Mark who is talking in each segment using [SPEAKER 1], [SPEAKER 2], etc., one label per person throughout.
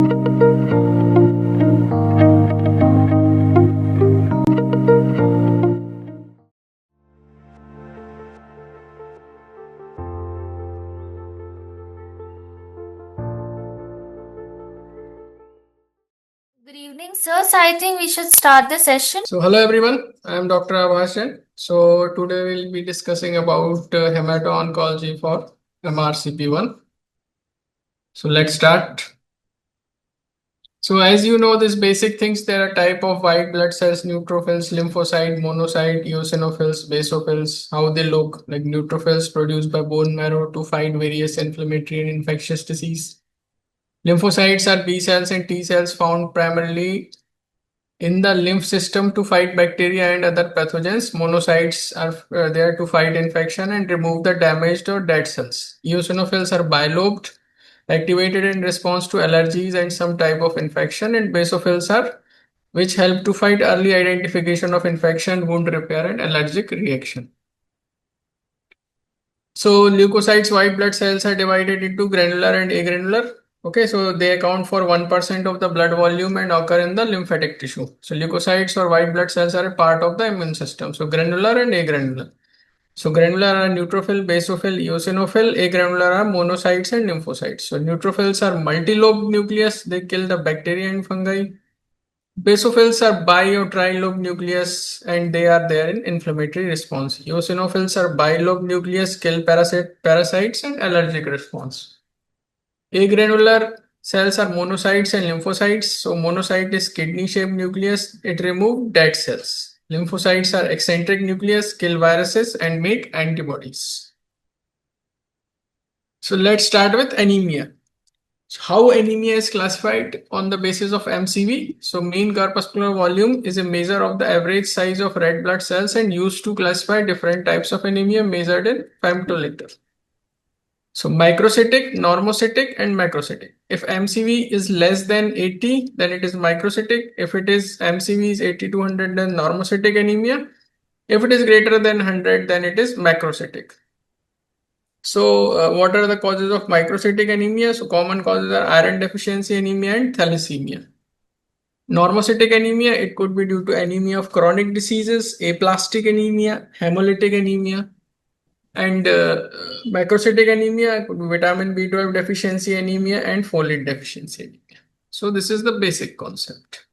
[SPEAKER 1] Good evening, sir. So I think we should start the session.
[SPEAKER 2] So hello everyone, I am Dr. Abhash Jain. So today we'll be discussing about hemato-oncology for MRCP1. So let's start. So as you know, these basic things, there are type of white blood cells, neutrophils, lymphocyte, monocyte, eosinophils, basophils, how they look like neutrophils produced by bone marrow to fight various inflammatory and infectious disease. Lymphocytes are B cells and T cells found primarily in the lymph system to fight bacteria and other pathogens. Monocytes are there to fight infection and remove the damaged or dead cells. Eosinophils are bilobed, activated in response to allergies and some type of infection, and basophils are which help to fight early identification of infection, wound repair, and allergic reaction. So leukocytes, white blood cells are divided into granular and agranular. Okay, so they account for 1% of the blood volume and occur in the lymphatic tissue. So leukocytes or white blood cells are a part of the immune system. So granular and agranular. So granular are neutrophil, basophil, eosinophil. Agranular are monocytes and lymphocytes. So neutrophils are multi-lobed nucleus. They kill the bacteria and fungi. Basophils are bi or tri-lobe nucleus and they are there in inflammatory response. Eosinophils are bi-lobe nucleus, kill parasites and allergic response. Agranular cells are monocytes and lymphocytes. So monocyte is kidney-shaped nucleus. It removes dead cells. Lymphocytes are eccentric nucleus, kill viruses and make antibodies. So let's start with anemia. So how anemia is classified on the basis of MCV? So mean corpuscular volume is a measure of the average size of red blood cells and used to classify different types of anemia measured in femtoliter. So microcytic, normocytic, and macrocytic. If MCV is less than 80, then it is microcytic. If it is MCV is 80 to 100, then normocytic anemia. If it is greater than 100, then it is macrocytic. So what are the causes of microcytic anemia? So common causes are iron deficiency anemia and thalassemia. Normocytic anemia, it could be due to anemia of chronic diseases, aplastic anemia, hemolytic anemia, and macrocytic anemia could be vitamin B12 deficiency anemia and folate deficiency anemia. So this is the basic concept.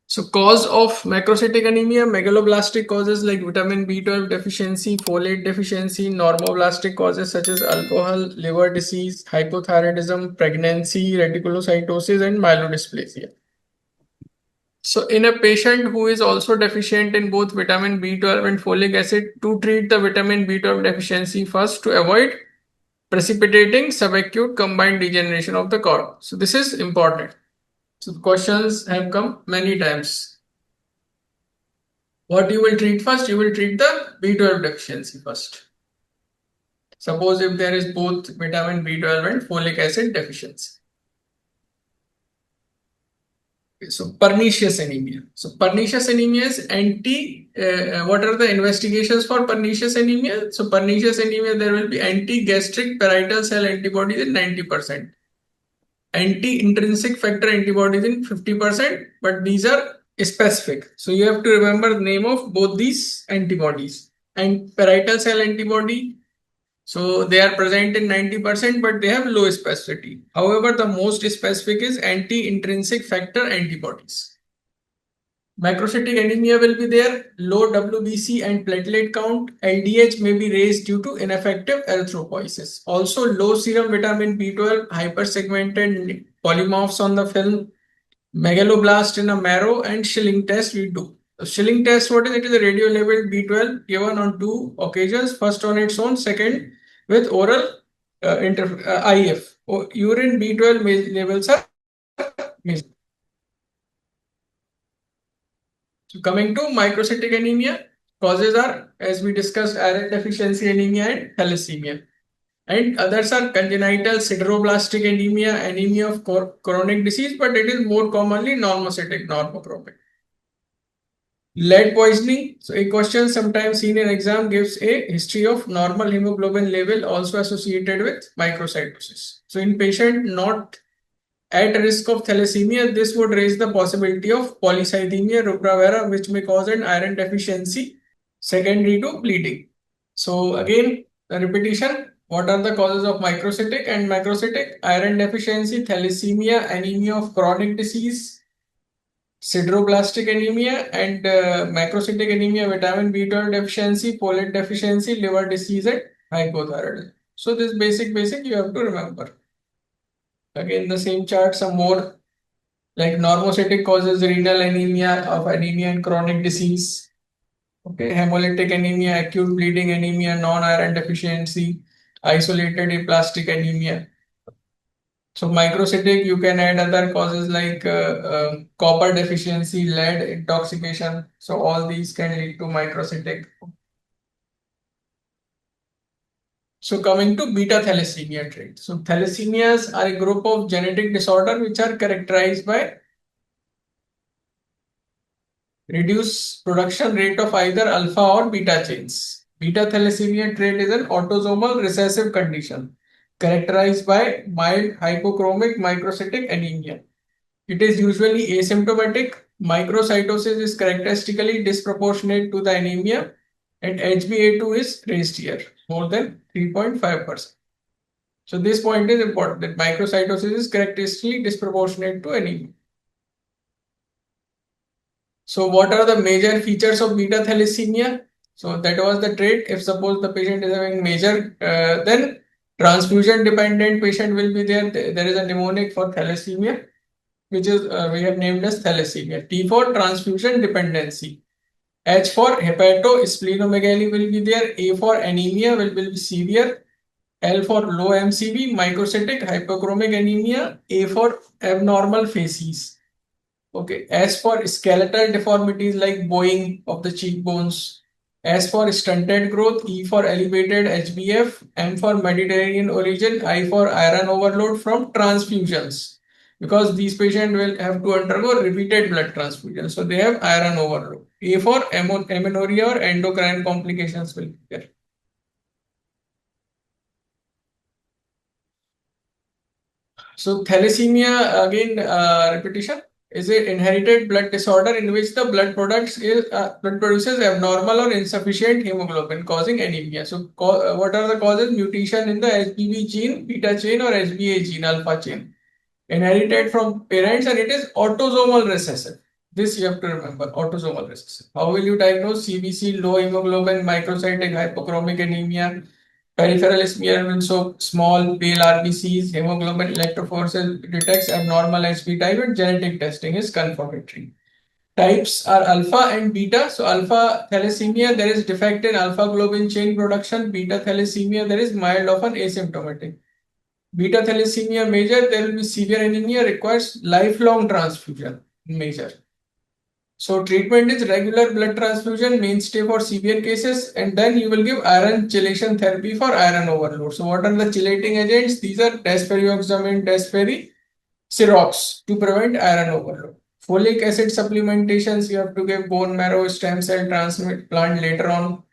[SPEAKER 2] So cause of macrocytic anemia, megaloblastic causes like vitamin B12 deficiency, folate deficiency, normoblastic causes such as alcohol, liver disease, hypothyroidism, pregnancy, reticulocytosis, and myelodysplasia. So in a patient who is also deficient in both vitamin B12 and folic acid, to treat the vitamin B12 deficiency first to avoid precipitating subacute combined degeneration of the cord. So this is important. So questions have come many times. What you will treat first? You will treat the B12 deficiency first. Suppose if there is both vitamin B12 and folic acid deficiency. So pernicious anemia. So pernicious anemia is what are the investigations for pernicious anemia? So pernicious anemia, there will be anti-gastric parietal cell antibodies in 90%. Anti-intrinsic factor antibodies in 50%, but these are specific. So you have to remember the name of both these antibodies. And parietal cell antibody, so they are present in 90%, but they have low specificity. However, the most specific is anti-intrinsic factor antibodies. Macrocytic anemia will be there, low WBC and platelet count. LDH may be raised due to ineffective erythropoiesis. Also, low serum vitamin B12, hypersegmented polymorphs on the film, megaloblast in a marrow, and Schilling test we do. The Schilling test, what is it? It is a radio labeled B12 given on two occasions. First on its own, second with oral IF. Urine B12 levels are measured. So coming to microcytic anemia, causes are, as we discussed, iron deficiency anemia and thalassemia. And others are congenital sideroblastic anemia, anemia of chronic disease, but it is more commonly normocytic, normochromic. Lead poisoning. So a question sometimes seen in exam gives a history of normal hemoglobin level also associated with microcytosis. So in patient not at risk of thalassemia, this would raise the possibility of polycythemia rubra vera, which may cause an iron deficiency secondary to bleeding. So again, the repetition. What are the causes of microcytic and macrocytic? Iron deficiency, thalassemia, anemia of chronic disease, sideroblastic anemia, and macrocytic anemia, vitamin B12 deficiency, folate deficiency, liver disease, and hypothyroidism. So this basic you have to remember. Again, the same chart, some more like normocytic causes renal anemia of anemia and chronic disease. Okay, hemolytic anemia, acute bleeding anemia, non-iron deficiency, isolated aplastic anemia. So microcytic, you can add other causes like copper deficiency, lead intoxication. So all these can lead to microcytic. So coming to beta thalassemia trait. So thalassemias are a group of genetic disorder which are characterized by reduced production rate of either alpha or beta chains. Beta thalassemia trait is an autosomal recessive condition characterized by mild hypochromic microcytic anemia. It is usually asymptomatic. Microcytosis is characteristically disproportionate to the anemia, and HbA2 is raised here, more than 3.5%. So this point is important that microcytosis is characteristically disproportionate to anemia. So what are the major features of beta thalassemia? So that was the trait. If suppose the patient is having major, then transfusion dependent patient will be there. There is a mnemonic for thalassemia, which is we have named as thalassemia. T for transfusion dependency. H for hepatosplenomegaly will be there. A for anemia will be severe. L for low MCV, microcytic hypochromic anemia. A for abnormal facies. Okay. S for skeletal deformities like bowing of the cheekbones. S for stunted growth. E for elevated HbF. M for Mediterranean origin. I for iron overload from transfusions. Because these patients will have to undergo repeated blood transfusion. So they have iron overload. A for amenorrhea or endocrine complications will be there. So thalassemia, again, repetition, is an inherited blood disorder in which the blood produces abnormal or insufficient hemoglobin, causing anemia. So, what are the causes? Mutation in the HBV gene, beta chain, or HBA gene, alpha chain, inherited from parents, and it is autosomal recessive. This you have to remember, autosomal recessive. How will you diagnose CBC, low hemoglobin, microcytic hypochromic anemia? Peripheral smear will show small pale RBCs, hemoglobin electrophoresis detects abnormal HB type, and genetic testing is confirmatory. Types are alpha and beta. So alpha thalassemia, there is defect in alpha globin chain production. Beta thalassemia, there is mild, often asymptomatic. Beta thalassemia major, there will be severe anemia, requires lifelong transfusion. Major. So treatment is regular blood transfusion, mainstay for severe cases, and then you will give iron chelation therapy for iron overload. So what are the chelating agents? These are desferrioxamine, desferricerox to prevent iron overload. Folic acid supplementations, you have to give bone marrow stem cell transplant later on.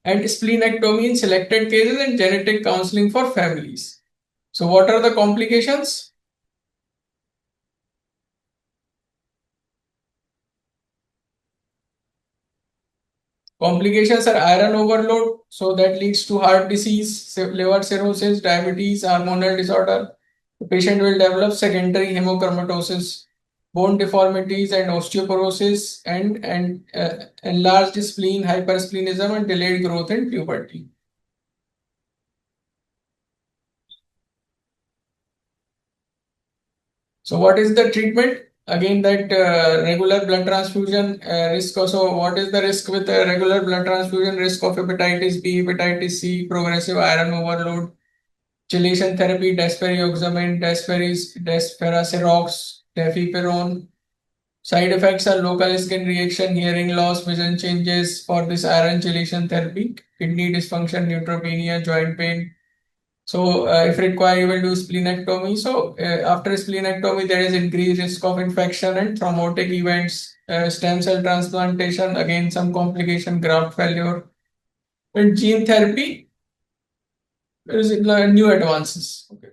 [SPEAKER 2] And splenectomy in selected cases and genetic counseling for families. So what are the complications? Complications are iron overload, so that leads to heart disease, liver cirrhosis, diabetes, hormonal disorder. The patient will develop secondary hemochromatosis, bone deformities, and osteoporosis, and enlarged spleen, hypersplenism, and delayed growth in puberty. So, what is the treatment? Again, that regular blood transfusion risk. Also, what is the risk with regular blood transfusion? Risk of hepatitis B, hepatitis C, progressive iron overload, chelation therapy, desferrioxamine, desferricirox, dafiferone. Side effects are local skin reaction, hearing loss, vision changes for this iron chelation therapy, kidney dysfunction, neutropenia, joint pain. So if required, you will do splenectomy. So after splenectomy, there is increased risk of infection and thrombotic events, stem cell transplantation, again some complication, graft failure, and gene therapy. There is new advances. Okay.